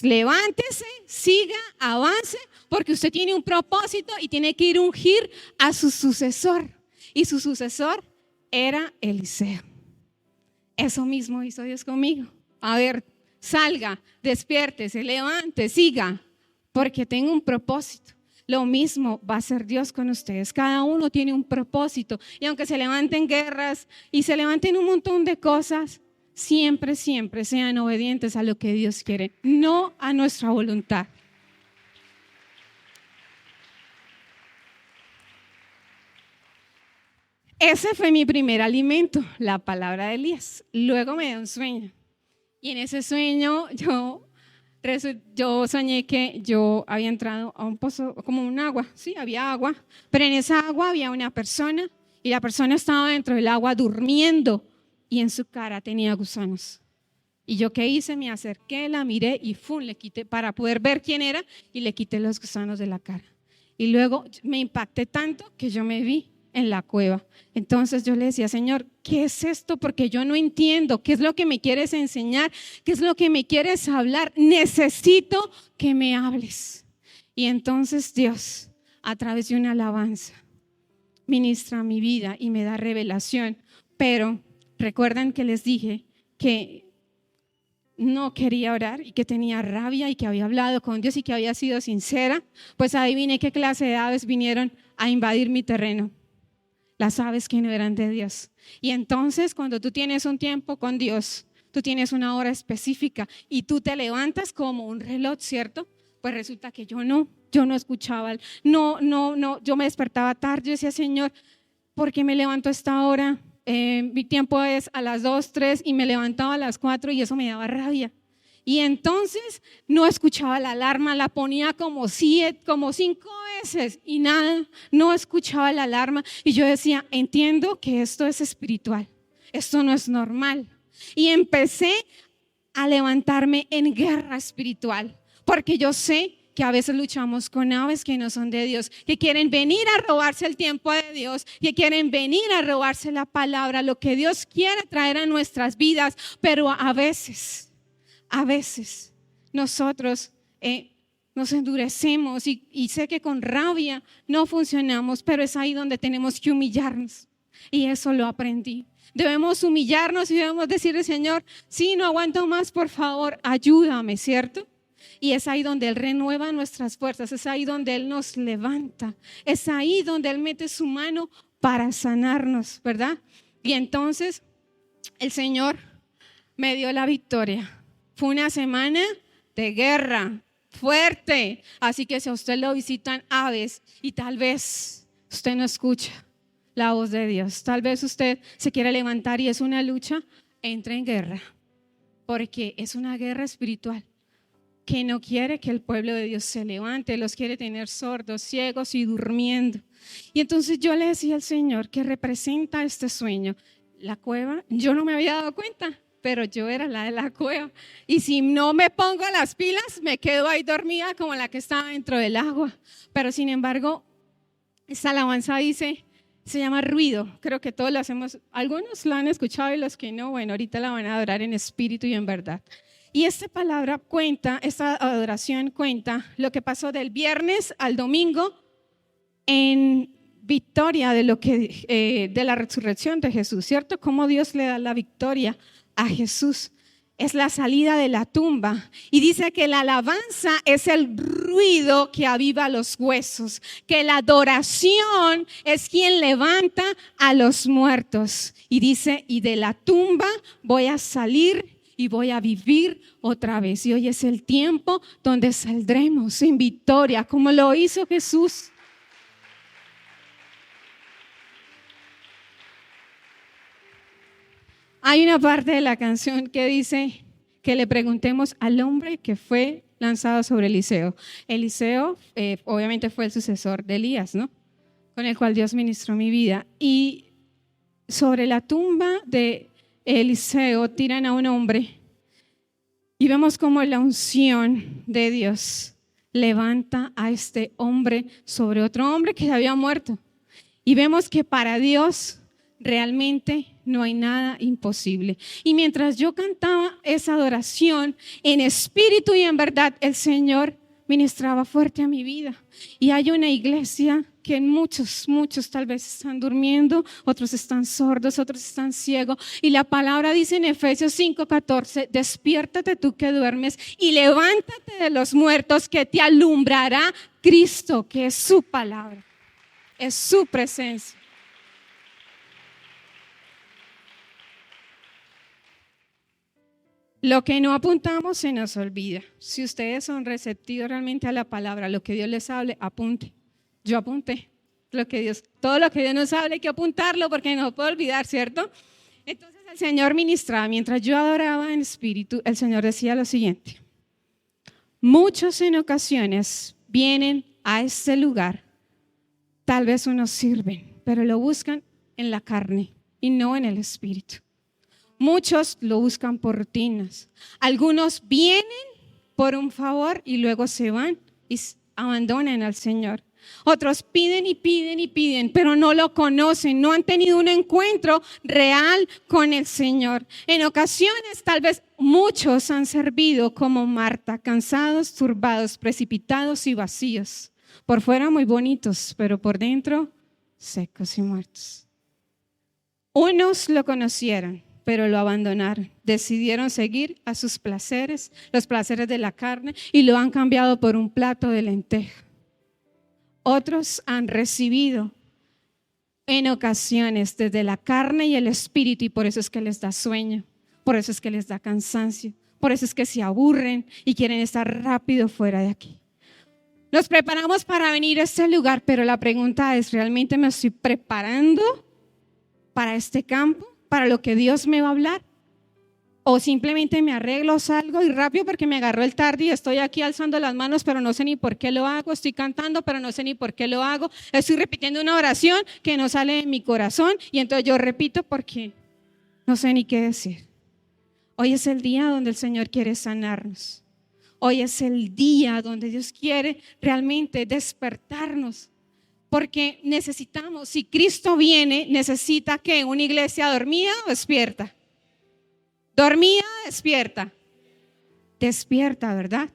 Levántese, siga, avance, porque usted tiene un propósito y tiene que ir a ungir a su sucesor. Y su sucesor era Eliseo. Eso mismo hizo Dios conmigo. A ver, salga, despiértese, levante, siga, porque tengo un propósito. Lo mismo va a hacer Dios con ustedes. Cada uno tiene un propósito. Y aunque se levanten guerras y se levanten un montón de cosas, siempre, siempre sean obedientes a lo que Dios quiere, no a nuestra voluntad. Ese fue mi primer alimento, la palabra de Elías. Luego me dio un sueño. Y en ese sueño yo soñé que yo había entrado a un pozo, como un agua, sí, había agua, pero en esa agua había una persona y la persona estaba dentro del agua durmiendo, y en su cara tenía gusanos. Y yo qué hice, me acerqué, la miré y ¡fum! Le quité para poder ver quién era y le quité los gusanos de la cara. Y luego me impacté tanto que yo me vi en la cueva. Entonces yo le decía, Señor, ¿qué es esto? Porque yo no entiendo. ¿Qué es lo que me quieres enseñar? ¿Qué es lo que me quieres hablar? Necesito que me hables. Y entonces Dios, a través de una alabanza, ministra mi vida y me da revelación. Pero recuerdan que les dije que no quería orar y que tenía rabia y que había hablado con Dios y que había sido sincera. Pues adivine qué clase de aves vinieron a invadir mi terreno. Las aves que no eran de Dios. Y entonces cuando tú tienes un tiempo con Dios, tú tienes una hora específica y tú te levantas como un reloj, ¿cierto? Pues resulta que yo no escuchaba, yo me despertaba tarde, yo decía, Señor, ¿por qué me levanto a esta hora? Mi tiempo es a las 2, 3 y me levantaba a las 4 y eso me daba rabia. Y entonces no escuchaba la alarma, la ponía como 5 veces y nada, no escuchaba la alarma. Y yo decía, entiendo que esto es espiritual, esto no es normal. Y empecé a levantarme en guerra espiritual, porque yo sé que a veces luchamos con aves que no son de Dios, que quieren venir a robarse el tiempo de Dios, que quieren venir a robarse la palabra, lo que Dios quiere traer a nuestras vidas, pero a veces nosotros nos endurecemos y sé que con rabia no funcionamos, pero es ahí donde tenemos que humillarnos y eso lo aprendí. Debemos humillarnos y debemos decirle, Señor, sí, no aguanto más, por favor, ayúdame, ¿cierto? Y es ahí donde Él renueva nuestras fuerzas, es ahí donde Él nos levanta, es ahí donde Él mete su mano para sanarnos, ¿verdad? Y entonces el Señor me dio la victoria. Fue una semana de guerra fuerte, así que si a usted lo visitan aves y tal vez usted no escucha la voz de Dios, tal vez usted se quiere levantar y es una lucha, entre en guerra, porque es una guerra espiritual que no quiere que el pueblo de Dios se levante, los quiere tener sordos, ciegos y durmiendo. Y entonces yo le decía al Señor que representa este sueño, la cueva. Yo no me había dado cuenta, pero yo era la de la cueva. Y si no me pongo las pilas, me quedo ahí dormida como la que estaba dentro del agua. Pero sin embargo, esta alabanza dice, se llama ruido. Creo que todos lo hacemos, algunos la han escuchado y los que no, bueno, ahorita la van a adorar en espíritu y en verdad. Y esta palabra cuenta, esta adoración cuenta lo que pasó del viernes al domingo en victoria de de la resurrección de Jesús, ¿cierto? Cómo Dios le da la victoria a Jesús. Es la salida de la tumba y dice que la alabanza es el ruido que aviva los huesos, que la adoración es quien levanta a los muertos. Y dice, y de la tumba voy a salir y voy a vivir otra vez. Y hoy es el tiempo donde saldremos en victoria, como lo hizo Jesús. Hay una parte de la canción que dice que le preguntemos al hombre que fue lanzado sobre Eliseo. Eliseo obviamente fue el sucesor de Elías, ¿no? Con el cual Dios ministró mi vida. Y sobre la tumba de Eliseo tiran a un hombre y vemos como la unción de Dios levanta a este hombre sobre otro hombre que había muerto. Y vemos que para Dios realmente no hay nada imposible. Y mientras yo cantaba esa adoración en espíritu y en verdad, el Señor ministraba fuerte a mi vida. Y hay una iglesia que muchos tal vez están durmiendo, otros están sordos, otros están ciegos. Y la palabra dice en Efesios 5:14, despiértate tú que duermes y levántate de los muertos, que te alumbrará Cristo, que es su palabra, es su presencia. Lo que no apuntamos se nos olvida. Si ustedes son receptivos realmente a la palabra, lo que Dios les hable, apunte. Yo apunté. Todo lo que Dios nos hable hay que apuntarlo porque no puedo olvidar, ¿cierto? Entonces el Señor ministraba. Mientras yo adoraba en espíritu, el Señor decía lo siguiente. Muchos en ocasiones vienen a este lugar. Tal vez unos sirven, pero lo buscan en la carne y no en el espíritu. Muchos lo buscan por rutinas. Algunos vienen por un favor y luego se van y abandonan al Señor. Otros piden y piden y piden, pero no lo conocen, no han tenido un encuentro real con el Señor. En ocasiones, tal vez muchos han servido como Marta, cansados, turbados, precipitados y vacíos. Por fuera muy bonitos, pero por dentro secos y muertos. Unos lo conocieron, pero lo abandonaron. Decidieron seguir a sus placeres, los placeres de la carne, y lo han cambiado por un plato de lenteja. Otros han recibido en ocasiones desde la carne y el espíritu, y por eso es que les da sueño, por eso es que les da cansancio, por eso es que se aburren y quieren estar rápido fuera de aquí. Nos preparamos para venir a este lugar, pero la pregunta es, ¿realmente me estoy preparando para este campo, para lo que Dios me va a hablar? ¿O simplemente me arreglo, salgo y rápido porque me agarró el tarde y estoy aquí alzando las manos, pero no sé ni por qué lo hago? Estoy cantando, pero no sé ni por qué lo hago. Estoy repitiendo una oración que no sale de mi corazón y entonces yo repito porque no sé ni qué decir. Hoy es el día donde el Señor quiere sanarnos. Hoy es el día donde Dios quiere realmente despertarnos. Porque necesitamos, si Cristo viene, necesita que una iglesia dormida o despierta. Dormida, despierta. Despierta, ¿verdad?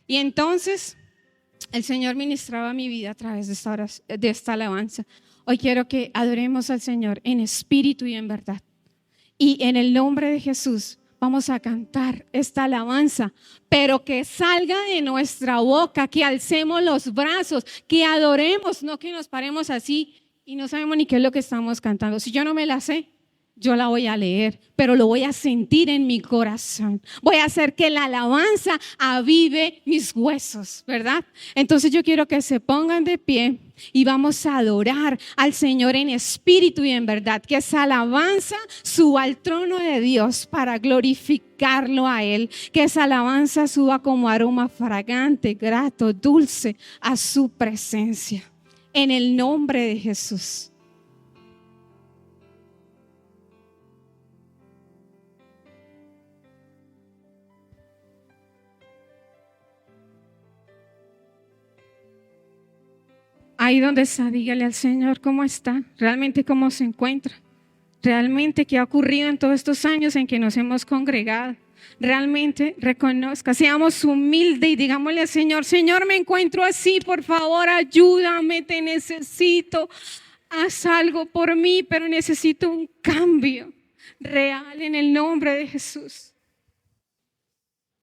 Y entonces el Señor ministraba mi vida a través de esta alabanza. Hoy quiero que adoremos al Señor en espíritu y en verdad. Y en el nombre de Jesús vamos a cantar esta alabanza, pero que salga de nuestra boca, que alcemos los brazos, que adoremos, no que nos paremos así y no sabemos ni qué es lo que estamos cantando. Si yo no me la sé, yo la voy a leer, pero lo voy a sentir en mi corazón. Voy a hacer que la alabanza avive mis huesos, ¿verdad? Entonces yo quiero que se pongan de pie y vamos a adorar al Señor en espíritu y en verdad. Que esa alabanza suba al trono de Dios para glorificarlo a Él. Que esa alabanza suba como aroma fragante, grato, dulce a su presencia. En el nombre de Jesús. Ahí donde está, dígale al Señor cómo está, realmente cómo se encuentra, realmente qué ha ocurrido en todos estos años en que nos hemos congregado. Realmente reconozca, seamos humildes y digámosle al Señor: Señor, me encuentro así, por favor, ayúdame, te necesito, haz algo por mí, pero necesito un cambio real en el nombre de Jesús.